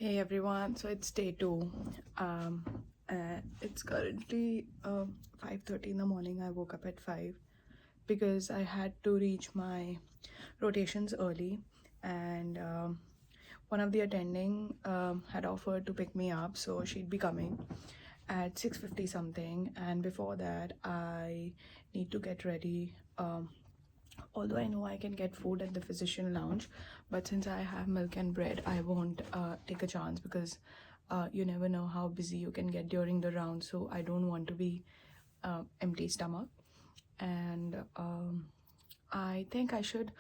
Hey everyone, so it's day 2. It's currently 5:30 in the morning. I woke up at 5 because I had to reach my rotations early, and one of the attending had offered to pick me up, so she'd be coming at 6:50 something, and before that I need to get ready. Although I know I can get food at the physician lounge, but since I have milk and bread, I won't take a chance because you never know how busy you can get during the round. So I don't want to be empty stomach, and I think I should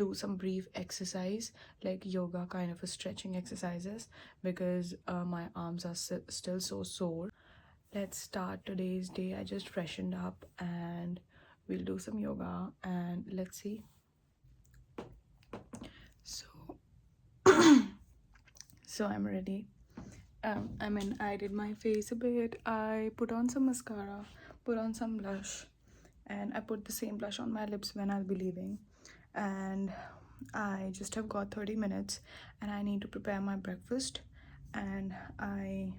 do some brief exercise like yoga, kind of a stretching exercises, because my arms are still so sore. Let's start today's day. I just freshened up and we'll do some yoga and let's see. So so I'm ready. I did my face a bit. I put on some mascara, put on some blush, and I put the same blush on my lips when I'll be leaving. And I just have got 30 minutes and I need to prepare my breakfast, and I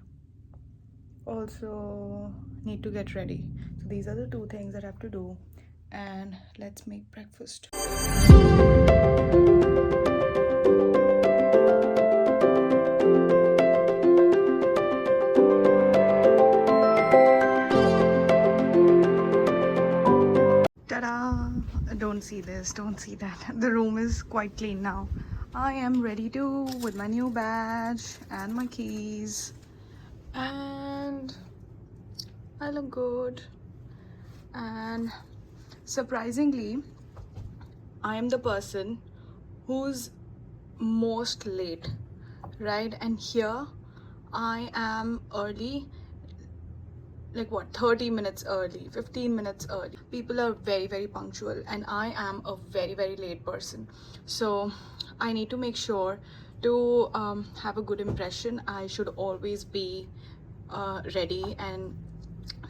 also need to get ready. So these are the two things that I have to do, and let's make breakfast. Ta-da! Don't see this, don't see that. The room is quite clean now. I am ready to with my new badge and my keys, and I look good. And surprisingly, I am the person who's most late, right? And here I am early, like what, 30 minutes early, 15 minutes early. People are very punctual and I am a very late person. So I need to make sure to have a good impression. I should always be ready, and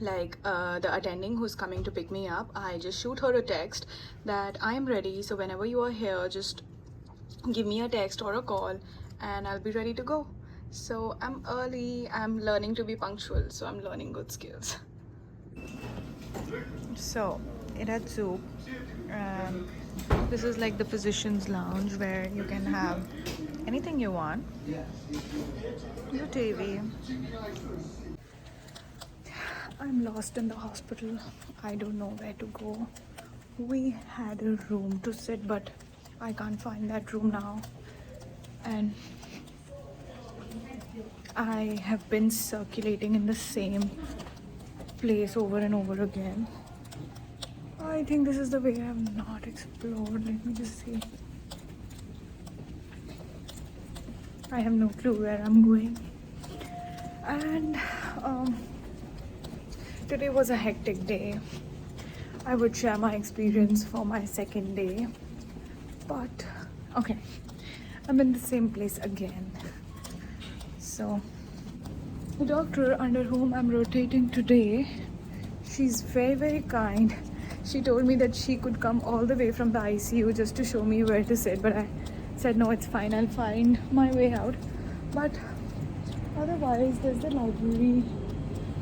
like the attending who's coming to pick me up, I just shoot her a text that I am ready, so whenever you are here, just give me a text or a call and I'll be ready to go. So I'm early, I'm learning to be punctual, so I'm learning good skills. So it had soup, and this is like the physician's lounge where you can have anything you want, your TV. I'm lost in the hospital. I don't know where to go. We had a room to sit, but I can't find that room now. And I have been circulating in the same place over and over again. I think this is the way I have not explored. Let me just see. I have no clue where I'm going. And today was a hectic day. I would share my experience for my second day, but okay, I'm in the same place again. So the doctor under whom I'm rotating today, she's very kind. She told me that she could come all the way from the ICU just to show me where to sit, but I said no, it's fine, I'll find my way out. But otherwise, there's the library.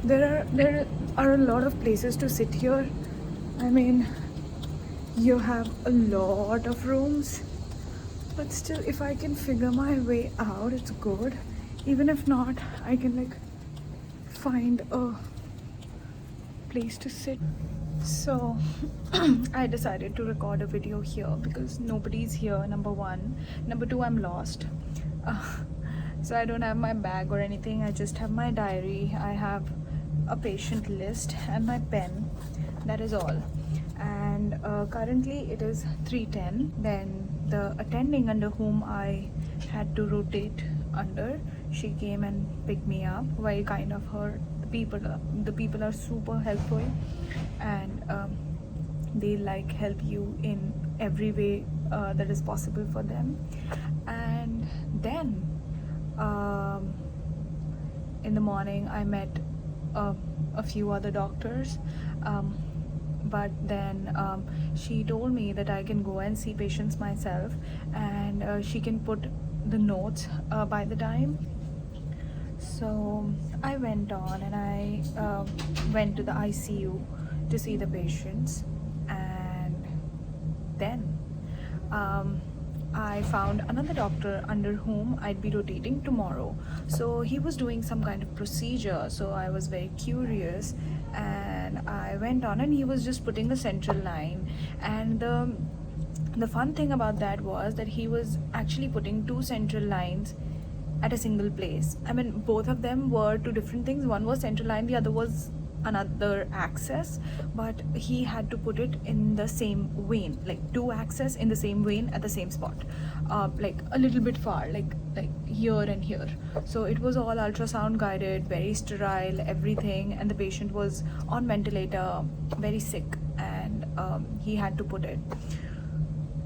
There are a lot of places to sit here. I mean, you have a lot of rooms, but still, if I can figure my way out, it's good. Even if not, I can like find a place to sit. So I decided to record a video here because nobody's here, number one. Number two, I'm lost. So I don't have my bag or anything. I just have my diary. I have a patient list and my pen. That is all. And currently it is 3:10. Then the attending under whom I had to rotate under, she came and picked me up. Very kind of her. The people are super helpful, and they like help you in every way that is possible for them. And then in the morning I met a few other doctors, but then she told me that I can go and see patients myself, and she can put the notes by the time. So I went on and I went to the ICU to see the patients, and then um, I found another doctor under whom I'd be rotating tomorrow. So he was doing some kind of procedure, so I was very curious, and I went on, and he was just putting a central line. And the fun thing about that was that he was actually putting two central lines at a single place. I mean, both of them were two different things. One was central line, the other was another axis, but he had to put it in the same vein, like two axes in the same vein at the same spot, like a little bit far, like here and here. So it was all ultrasound guided, very sterile, everything, and the patient was on ventilator, very sick, and he had to put it.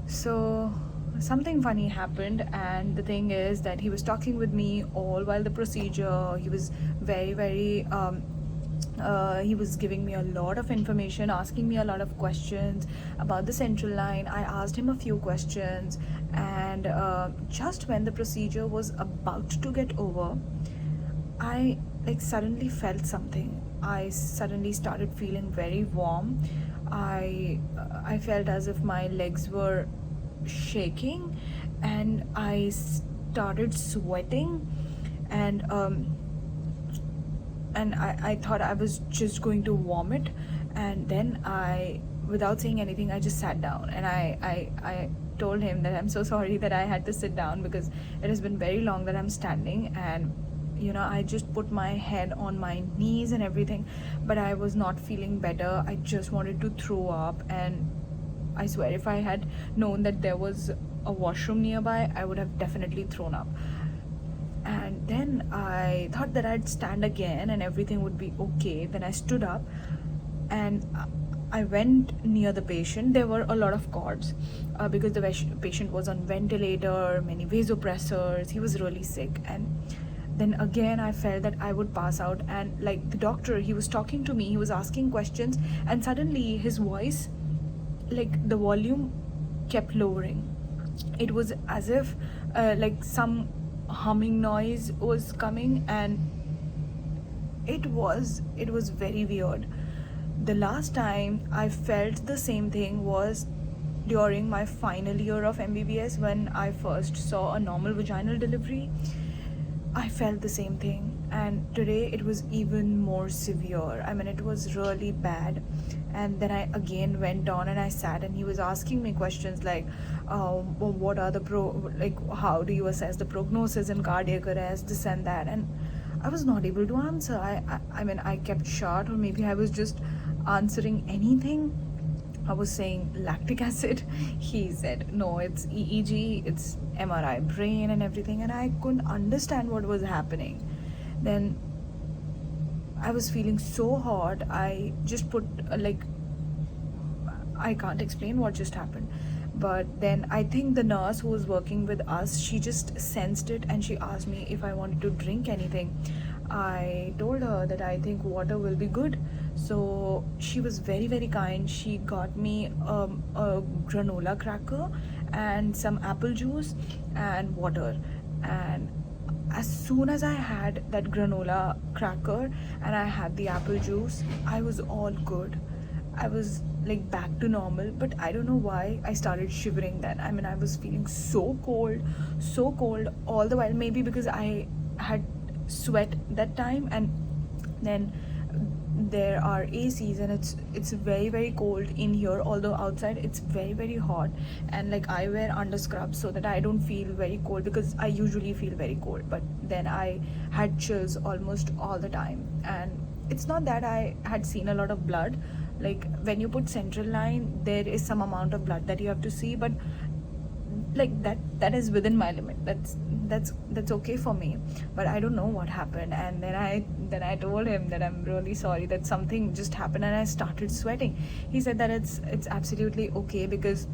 So something funny happened, and the thing is that he was talking with me all while the procedure. He was very he was giving me a lot of information, asking me a lot of questions about the central line. I asked him a few questions, and just when the procedure was about to get over, I suddenly felt something. I suddenly started feeling very warm. I felt as if my legs were shaking, and I started sweating, and I thought I was just going to vomit. And then without saying anything, I just sat down, and I told him that I'm so sorry that I had to sit down because it has been very long that I'm standing, and I just put my head on my knees and everything, but I was not feeling better. I just wanted to throw up, and I swear if I had known that there was a washroom nearby, I would have definitely thrown up. And then I thought that I'd stand again and everything would be okay. Then I stood up and I went near the patient. There were a lot of cords because the patient was on ventilator, many vasopressors. He was really sick. And then again I felt that I would pass out, and the doctor, he was talking to me, he was asking questions, and suddenly his voice, the volume kept lowering. It was as if some humming noise was coming, and it was very weird. The last time I felt the same thing was during my final year of MBBS, when I first saw a normal vaginal delivery. I felt the same thing, and today it was even more severe. I mean, it was really bad. And then I again went on and I sat, and he was asking me questions like, what are the how do you assess the prognosis in cardiac arrest, this and that. And I was not able to answer. I mean, I kept short, or maybe I was just answering anything. I was saying lactic acid. He said, no, it's EEG, it's MRI brain and everything. And I couldn't understand what was happening. Then I was feeling so hot. I just put, I can't explain what just happened. But then I think the nurse who was working with us, she just sensed it, and she asked me if I wanted to drink anything. I told her that I think water will be good. So she was very kind. She got me a granola cracker and some apple juice and water. And as soon as I had that granola cracker and I had the apple juice, I was all good. I was back to normal, but I don't know why I started shivering then. I mean, I was feeling so cold all the while. Maybe because I had sweat that time, and then there are ACs, and it's very cold in here, although outside it's very hot. And I wear underscrubs so that I don't feel very cold, because I usually feel very cold, but then I had chills almost all the time. And it's not that I had seen a lot of blood. When you put central line, there is some amount of blood that you have to see, but that is within my limit. That's okay for me. But I don't know what happened. And then I told him that I'm really sorry, that something just happened, and I started sweating. He said that it's absolutely okay, because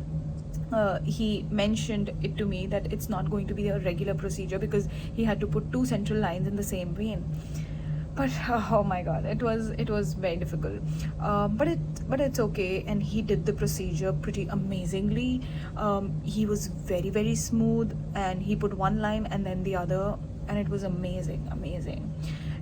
he mentioned it to me that it's not going to be a regular procedure, because he had to put two central lines in the same vein. but oh my god, it was very difficult. But it's okay, and he did the procedure pretty amazingly. He was very very smooth, and he put one line and then the other, and it was amazing.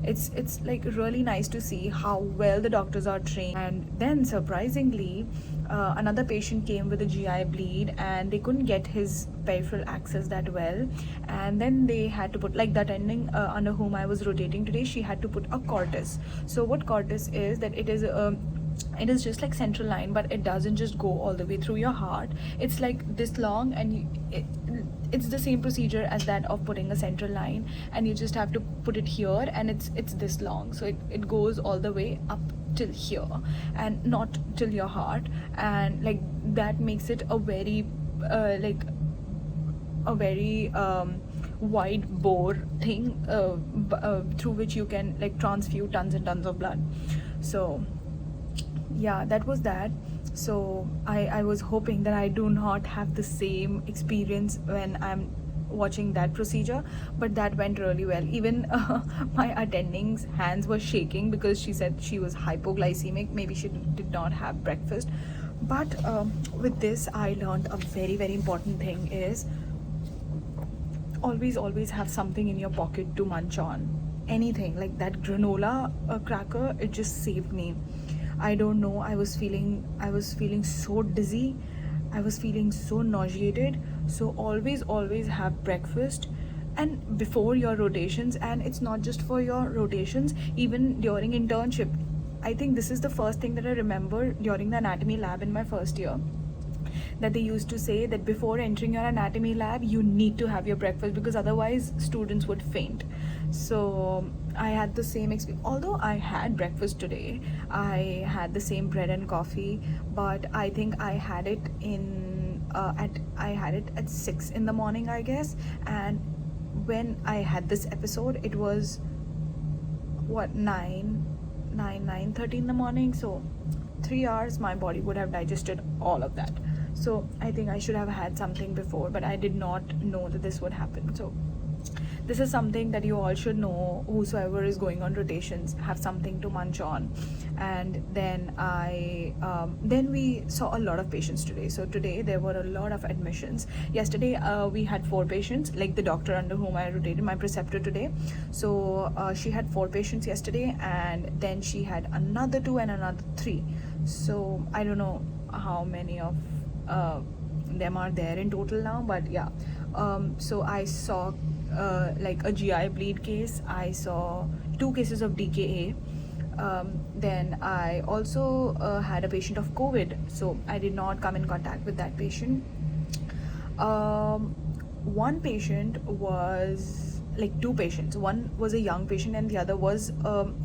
It's like really nice to see how well the doctors are trained. And then surprisingly, another patient came with a GI bleed, and they couldn't get his peripheral access that well, and then they had to put, like, the attending under whom I was rotating today, she had to put a cortis. So what cortis is, that it is just like central line, but it doesn't just go all the way through your heart. It's like this long, and it's the same procedure as that of putting a central line, and you just have to put it here, and it's this long, so it goes all the way up till here and not till your heart. And like that makes it a very like a very wide bore thing, through which you can like transfuse tons and tons of blood. So yeah, that was that. So I was hoping that I do not have the same experience when I'm watching that procedure, but that went really well. Even my attending's hands were shaking because she said she was hypoglycemic, maybe she did not have breakfast. But with this I learned a very very important thing is, always have something in your pocket to munch on. Anything like that granola cracker, it just saved me. I don't know, I was feeling so dizzy, I was feeling so nauseated. So always have breakfast and before your rotations. And it's not just for your rotations, even during internship. I think this is the first thing that I remember during the anatomy lab in my first year, that they used to say that before entering your anatomy lab you need to have your breakfast, because otherwise students would faint. So I had the same experience. Although I had breakfast today, I had the same bread and coffee, but I think I had it at 6 in the morning, I guess. And when I had this episode, it was what, 9:30 in the morning. So 3 hours my body would have digested all of that. So I think I should have had something before, but I did not know that this would happen. So this is something that you all should know, whosoever is going on rotations, have something to munch on. And then then we saw a lot of patients today. So today there were a lot of admissions. Yesterday we had 4 patients, like the doctor under whom I rotated, my preceptor today. So she had 4 patients yesterday, and then she had another 2 and another 3. So I don't know how many of them are there in total now, but yeah. So I saw like a GI bleed case, I saw 2 cases of DKA. Then I also had a patient of COVID, so I did not come in contact with that patient. One patient was, like 2 patients, one was a young patient and the other was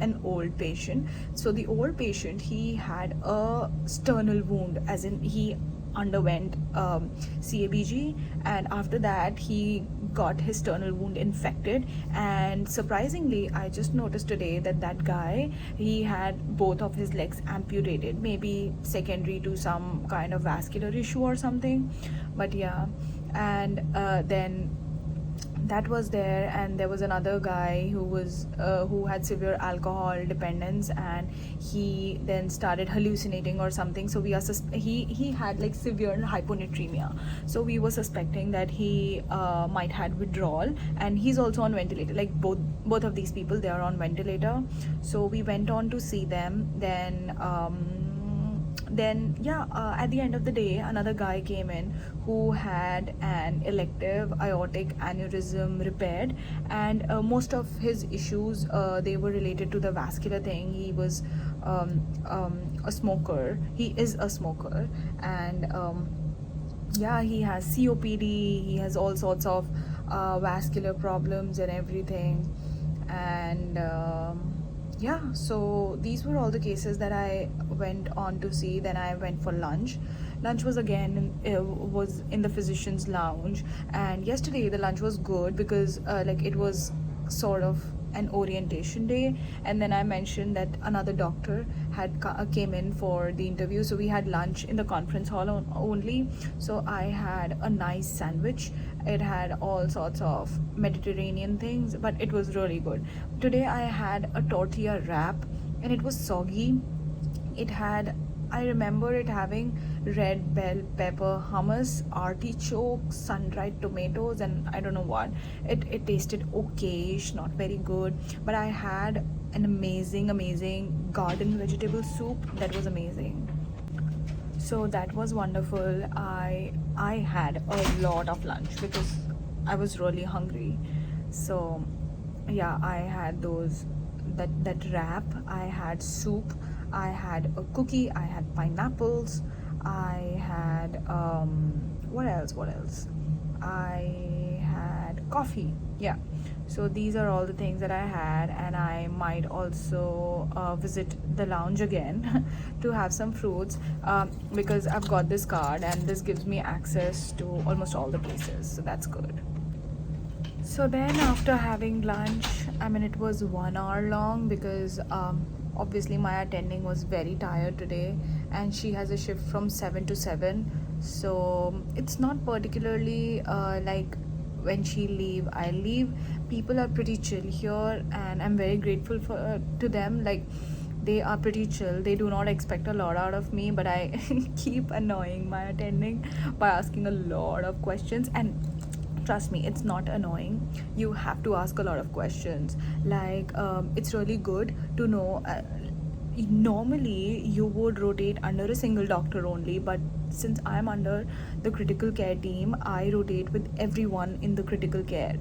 an old patient. So the old patient, he had a sternal wound, as in he underwent CABG, and after that he got his sternal wound infected. And surprisingly, I just noticed today that that guy, he had both of his legs amputated, maybe secondary to some kind of vascular issue or something. But yeah. And then that was there, and there was another guy who had severe alcohol dependence, and he then started hallucinating or something. So we are he had like severe hyponatremia, so we were suspecting that he might had withdrawal, and he's also on ventilator. Like both of these people, they are on ventilator. So we went on to see them. Then yeah, at the end of the day, another guy came in who had an elective aortic aneurysm repaired, and most of his issues, they were related to the vascular thing. He was a smoker, he is a smoker, and yeah, he has COPD, he has all sorts of vascular problems and everything. And yeah, so these were all the cases that I went on to see. Then I went for lunch. Lunch was again was in the physician's lounge, and yesterday the lunch was good because like it was sort of an orientation day. And then I mentioned that another doctor had came in for the interview, so we had lunch in the conference hall only. So I had a nice sandwich, It had all sorts of Mediterranean things, but it was really good. Today I had a tortilla wrap, and it was soggy. It had, I remember it having red bell pepper hummus, artichoke, sun-dried tomatoes, and I don't know what. It tasted okayish, not very good, but I had an amazing garden vegetable soup that was amazing. So that was wonderful. I had a lot of lunch because I was really hungry. So yeah, I had that wrap, I had soup, I had a cookie, I had pineapples, I had what else, I had coffee. Yeah, so these are all the things that I had, and I might also visit the lounge again to have some fruits, because I've got this card and this gives me access to almost all the places, so that's good. So then after having lunch, I mean, it was 1 hour long because obviously my attending was very tired today, and she has a shift from 7 to 7. So it's not particularly like when she leave, I leave. People are pretty chill here, and I'm very grateful for to them. Like, they are pretty chill. They do not expect a lot out of me, but I keep annoying my attending by asking a lot of questions. And trust me, it's not annoying. You have to ask a lot of questions. Like, it's really good to know. Normally you would rotate under a single doctor only, but since I'm under the critical care team, I rotate with everyone in the critical care.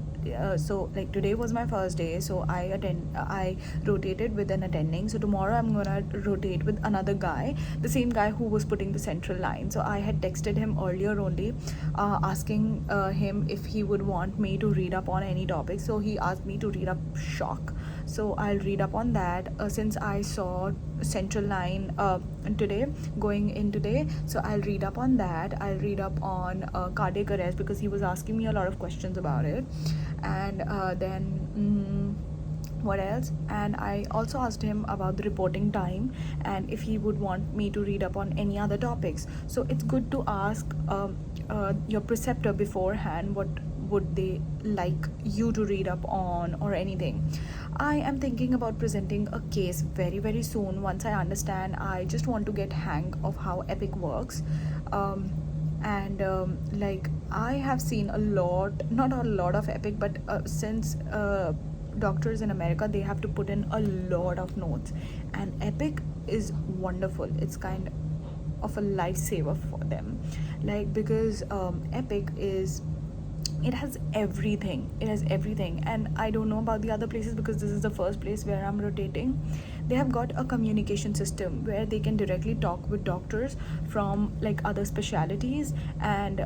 So like today was my first day, so I rotated with an attending. So tomorrow I'm gonna rotate with another guy, the same guy who was putting the central line. So I had texted him earlier only, asking him if he would want me to read up on any topic. So he asked me to read up shock, so I'll read up on that, since I saw central line today, going in today. So I'll read up on that. I'll read up on cardiac arrest, because he was asking me a lot of questions about it. And then what else, and I also asked him about the reporting time and if he would want me to read up on any other topics. So it's good to ask your preceptor beforehand what would they like you to read up on or anything. I am thinking about presenting a case very soon. Once I understand, I just want to get hang of how Epic works. Like, I have seen not a lot of Epic, but since doctors in America, they have to put in a lot of notes, and Epic is wonderful. It's kind of a lifesaver for them, like, because Epic is, it has everything. And I don't know about the other places because this is the first place where I'm rotating. They have got a communication system where they can directly talk with doctors from like other specialities and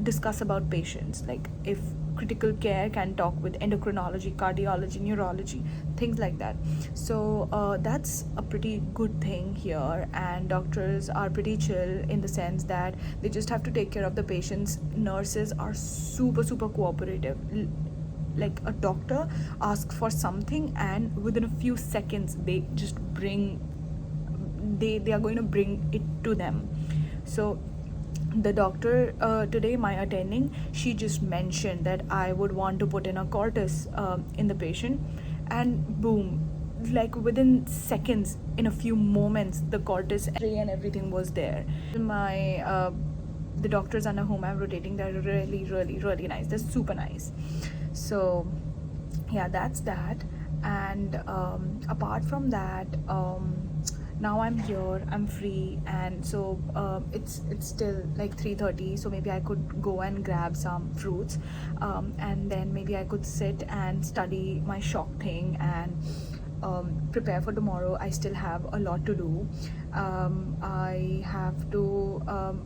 discuss about patients. Like, if critical care can talk with endocrinology, cardiology, neurology, things like that. So that's a pretty good thing here, and doctors are pretty chill in the sense that they just have to take care of the patients. Nurses are super cooperative. Like, a doctor asks for something, and within a few seconds they just they are going to bring it to them. So the doctor today, my attending, she just mentioned that I would want to put in a cortis in the patient, and boom, like within seconds, in a few moments, the cortis and everything was there. The doctors under whom I'm rotating, they're really nice. They're super nice. So yeah, that's that. And apart from that, now I'm here, I'm free, and so it's still like 3:30, so maybe I could go and grab some fruits, and then maybe I could sit and study my shock thing and prepare for tomorrow. I still have a lot to do. I have to,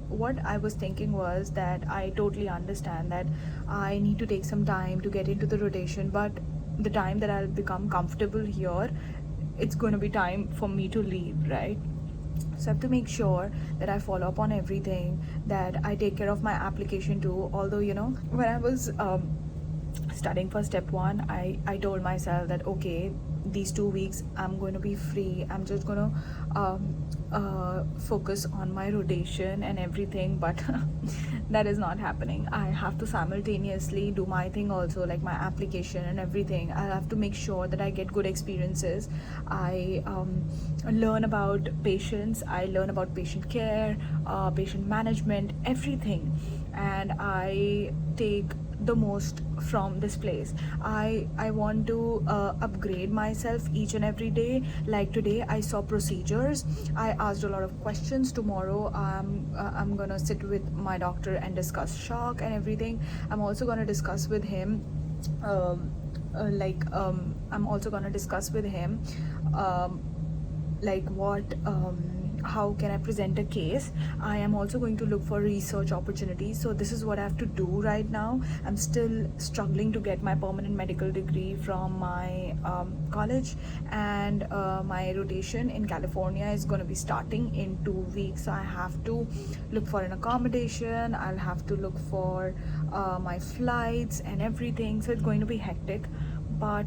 what I was thinking was that I totally understand that I need to take some time to get into the rotation, but the time that I'll become comfortable here, it's going to be time for me to leave, right? So I have to make sure that I follow up on everything, that I take care of my application too. Although, when I was studying for step 1, I told myself that okay, these 2 weeks I'm going to be free. I'm just going to focus on my rotation and everything, but that is not happening. I have to simultaneously do my thing also, like my application and everything. I have to make sure that I get good experiences. I learn about patients, I learn about patient care, patient management, everything, and I take the most from this place. I want to upgrade myself each and every day. Like today I saw procedures, I asked a lot of questions. Tomorrow I'm gonna sit with my doctor and discuss shock and everything. I'm also gonna discuss with him I'm also gonna discuss with him like what how can I present a case. I am also going to look for research opportunities. So this is what I have to do right now. I'm still struggling to get my permanent medical degree from my college, and my rotation in California is going to be starting in 2 weeks. So I have to look for an accommodation, I'll have to look for my flights and everything. So it's going to be hectic, but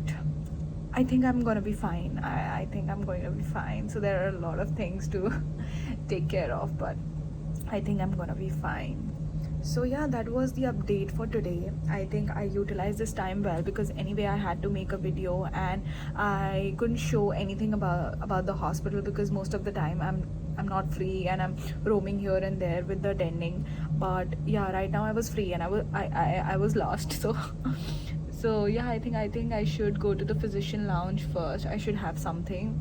I think I'm gonna be fine. I think I'm going to be fine. So there are a lot of things to take care of, but I think I'm gonna be fine. So yeah, that was the update for today. I think I utilized this time well, because anyway I had to make a video and I couldn't show anything about the hospital because most of the time I'm not free and I'm roaming here and there with the attending. But yeah, right now I was free and I was lost. So yeah, I think I should go to the physician lounge first. I should have something,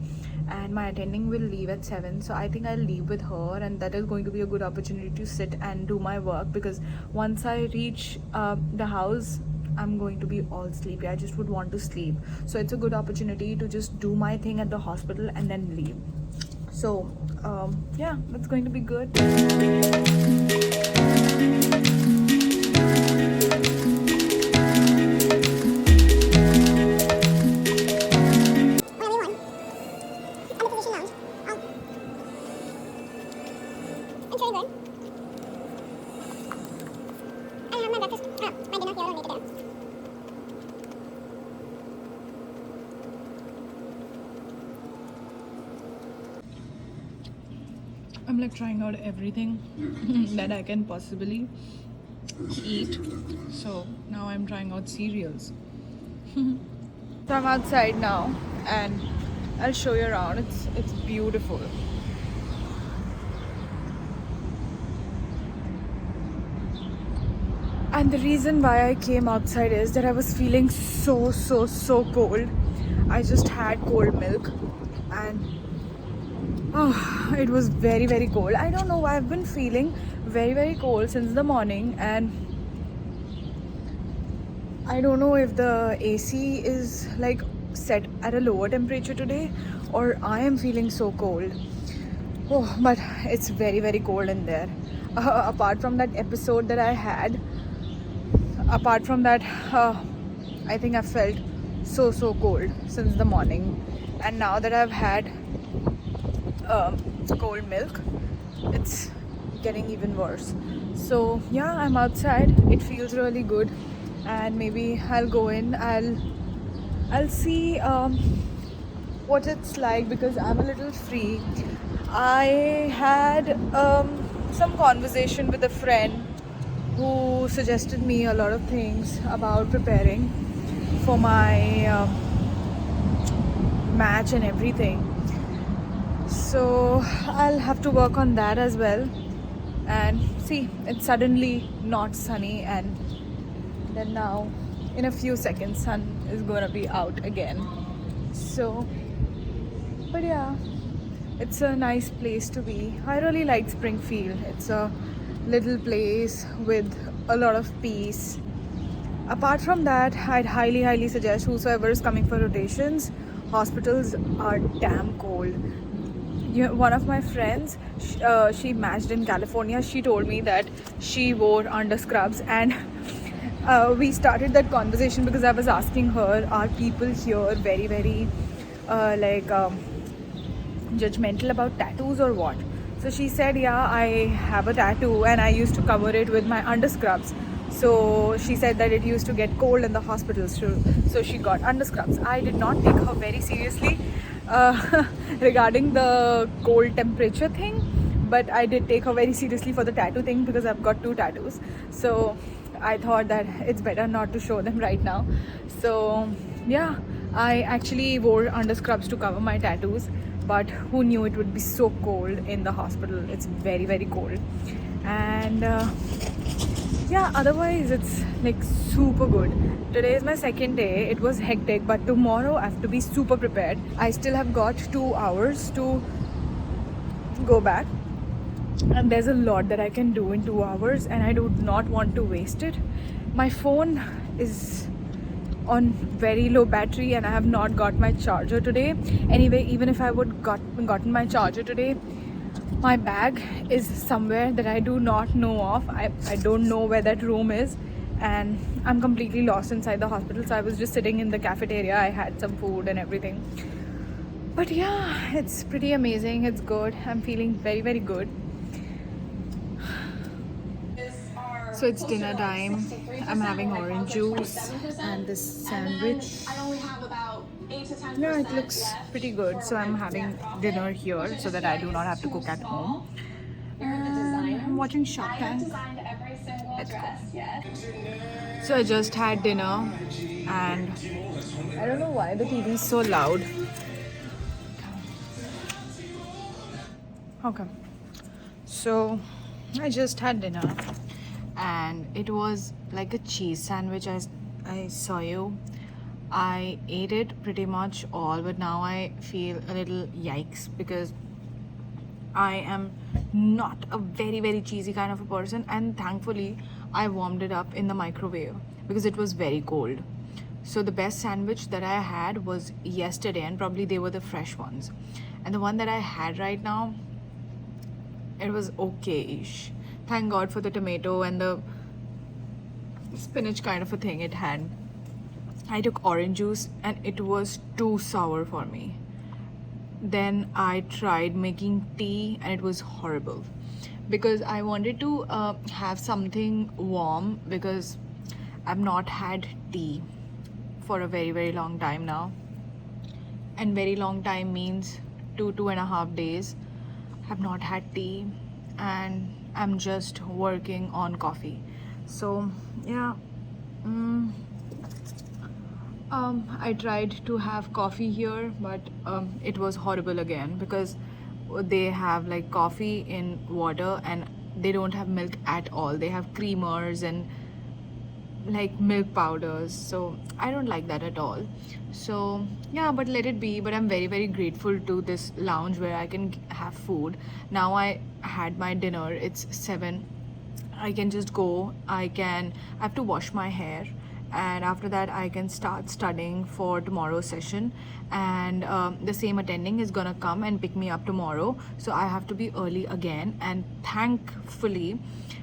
and my attending will leave at 7. So I think I'll leave with her, and that is going to be a good opportunity to sit and do my work, because once I reach the house, I'm going to be all sleepy. I just would want to sleep. So it's a good opportunity to just do my thing at the hospital and then leave. So yeah, that's going to be good. I'm like trying out everything that I can possibly eat. So now I'm trying out cereals. So I'm outside now and I'll show you around. It's beautiful. And the reason why I came outside is that I was feeling so cold. I just had cold milk and it was very cold. I don't know why I've been feeling very cold since the morning, and I don't know if the AC is like set at a lower temperature today or I am feeling so cold. Oh, but it's very cold in there. Apart from that episode that I had, apart from that, I think I felt so cold since the morning, and now that I've had cold milk, it's getting even worse. So yeah, I'm outside. It feels really good, and maybe I'll go in. I'll see what it's like, because I'm a little free. I had some conversation with a friend who suggested me a lot of things about preparing for my match and everything. So I'll have to work on that as well. And see, it's suddenly not sunny, and then now in a few seconds sun is gonna be out again. So, but yeah, it's a nice place to be. I really like Springfield. It's a little place with a lot of peace. Apart from that, I'd highly suggest whosoever is coming for rotations, hospitals are damn cold. One of my friends, she matched in California. She told me that she wore under scrubs, and we started that conversation because I was asking her, are people here very judgmental about tattoos or what? So she said, yeah, I have a tattoo and I used to cover it with my underscrubs. So she said that it used to get cold in the hospitals too. So she got underscrubs. I did not take her very seriously regarding the cold temperature thing, but I did take her very seriously for the tattoo thing because I've got 2 tattoos. So I thought that it's better not to show them right now. So yeah, I actually wore underscrubs to cover my tattoos, but who knew it would be so cold in the hospital. It's very, very cold. And yeah, otherwise it's like super good. Today is my second day. It was hectic, but tomorrow I have to be super prepared. I still have got 2 hours to go back, and there's a lot that I can do in 2 hours, and I do not want to waste it. My phone is on very low battery and I have not got my charger today. Anyway, even if I would gotten my charger today, my bag is somewhere that I do not know of. I don't know where that room is, and I'm completely lost inside the hospital. So I was just sitting in the cafeteria. I had some food and everything. But yeah, it's pretty amazing. It's good. I'm feeling very, very good. So it's dinner time. I'm having orange juice and this sandwich. Yeah, it looks pretty good. So I'm having dinner here so that I do not have to cook at home. I'm watching Shark Tank. Let's go. So I just had dinner and I don't know why the TV is so loud. Okay. So I just had dinner and it was like a cheese sandwich. I saw you. I ate it pretty much all, but now I feel a little yikes because I am not a very, very cheesy kind of a person, and thankfully I warmed it up in the microwave because it was very cold. So the best sandwich that I had was yesterday, and probably they were the fresh ones. And the one that I had right now, it was okay-ish. Thank God for the tomato and the spinach kind of a thing it had. I took orange juice and it was too sour for me. Then I tried making tea and it was horrible because I wanted to have something warm because I've not had tea for a very, very long time now. And very long time means 2.5 days. I've not had tea and I'm just working on coffee. So yeah, I tried to have coffee here, but it was horrible again because they have like coffee in water and they don't have milk at all. They have creamers and like milk powders, so I don't like that at all. So yeah, but let it be. But I'm very, very grateful to this lounge where I can have food. Now I had my dinner. It's 7. I can just go. I have to wash my hair, and after that I can start studying for tomorrow's session. And the same attending is gonna come and pick me up tomorrow, so I have to be early again. And thankfully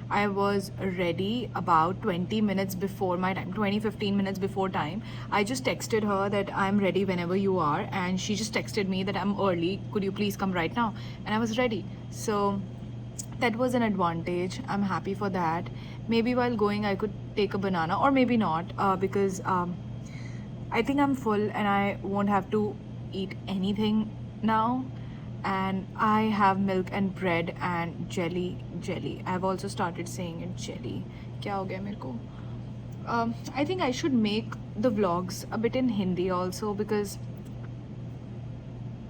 I was ready about 20 minutes before my time, 15 minutes before time. I just texted her that I'm ready whenever you are, and she just texted me that I'm early, could you please come right now? And I was ready. So that was an advantage. I'm happy for that. Maybe while going I could take a banana, or maybe not, because I think I'm full and I won't have to eat anything now. And I have milk and bread and jelly. I've also started saying it jelly. Kya ho gaya mere ko? I think I should make the vlogs a bit in Hindi also, because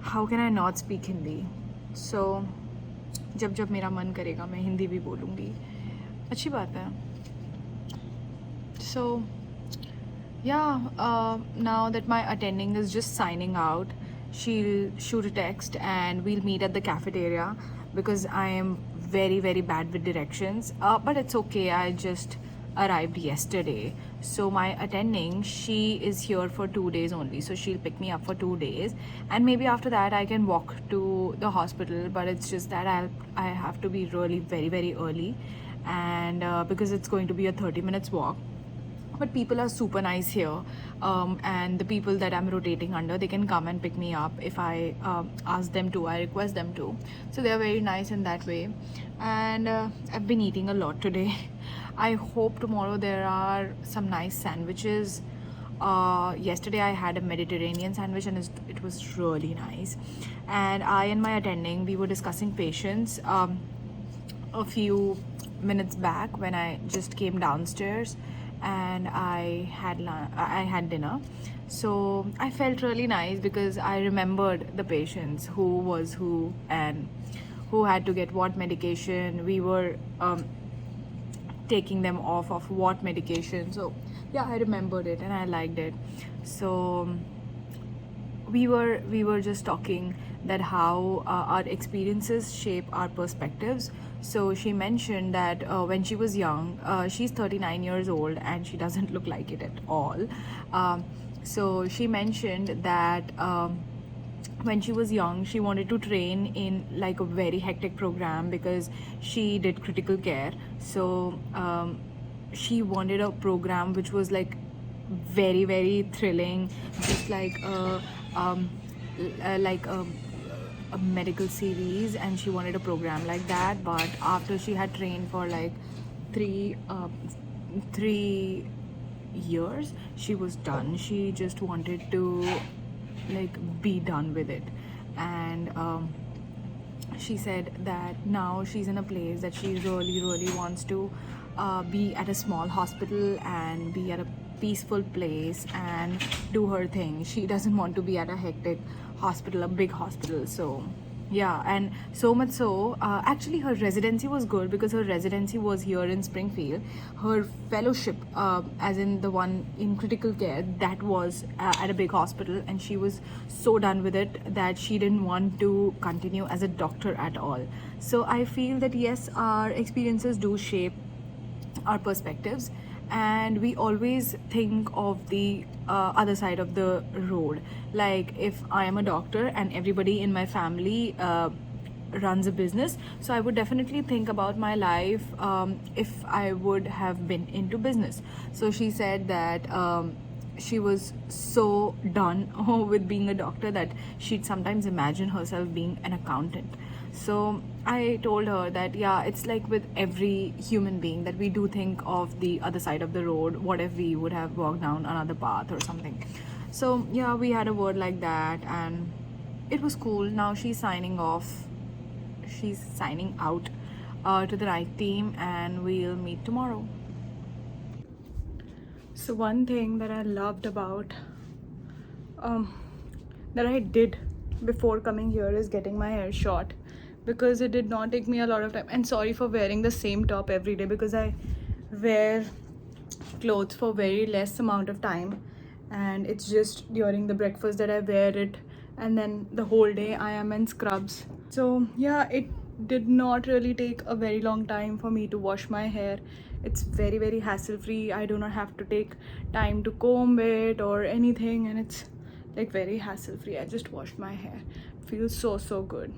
how can I not speak Hindi? So जब जब मेरा मन करेगा मैं हिंदी भी बोलूँगी. अच्छी बात है. So yeah, now that my attending is just signing out, she'll shoot a text and we'll meet at the cafeteria because I am very, very bad with directions. But it's okay, I just arrived yesterday. So my attending, she is here for 2 days only, so she'll pick me up for 2 days, and maybe after that I can walk to the hospital. But it's just that I have to be really very, very early, and because it's going to be a 30 minutes walk. But people are super nice here, and the people that I'm rotating under, they can come and pick me up if I ask them to, I request them to. So they're very nice in that way. And I've been eating a lot today. I hope tomorrow there are some nice sandwiches. Yesterday I had a Mediterranean sandwich and it was really nice. And I and my attending, we were discussing patients a few minutes back when I just came downstairs and I had dinner. So I felt really nice because I remembered the patients, who was who and who had to get what medication. We were taking them off of what medication. So yeah, I remembered it and I liked it. So we were just talking that how our experiences shape our perspectives. So she mentioned that when she was young, she's 39 years old and she doesn't look like it at all. So she mentioned that when she was young, she wanted to train in like a very hectic program because she did critical care. So she wanted a program which was like very very thrilling, just um, like a medical series, and she wanted a program like that. But after she had trained for like three uh, 3 years, she was done. She just wanted to like be done with it. And she said that now she's in a place that she really wants to be at a small hospital and be at a peaceful place and do her thing. She doesn't want to be at a hectic hospital, a big hospital. So yeah, and so much so, actually her residency was good because her residency was here in Springfield. Her fellowship, as in the one in critical care, that was at a big hospital, and she was so done with it that she didn't want to continue as a doctor at all. So I feel that yes, our experiences do shape our perspectives, and we always think of the other side of the road. Like if I am a doctor and everybody in my family runs a business, so I would definitely think about my life if I would have been into business. So she said that she was so done with being a doctor that she'd sometimes imagine herself being an accountant. So I told her that yeah, it's like with every human being that we do think of the other side of the road. What if we would have walked down another path or something? So yeah, we had a word like that and it was cool. Now she's signing off. She's signing out to the right team, and we'll meet tomorrow. So one thing that I loved about that I did before coming here is getting my hair short, because it did not take me a lot of time. And sorry for wearing the same top every day, because I wear clothes for very less amount of time, and it's just during the breakfast that I wear it, and then the whole day I am in scrubs. So yeah, it did not really take a very long time for me to wash my hair. It's very hassle free. I do not have to take time to comb it or anything, and it's like very hassle free. I just washed my hair. Feels so good.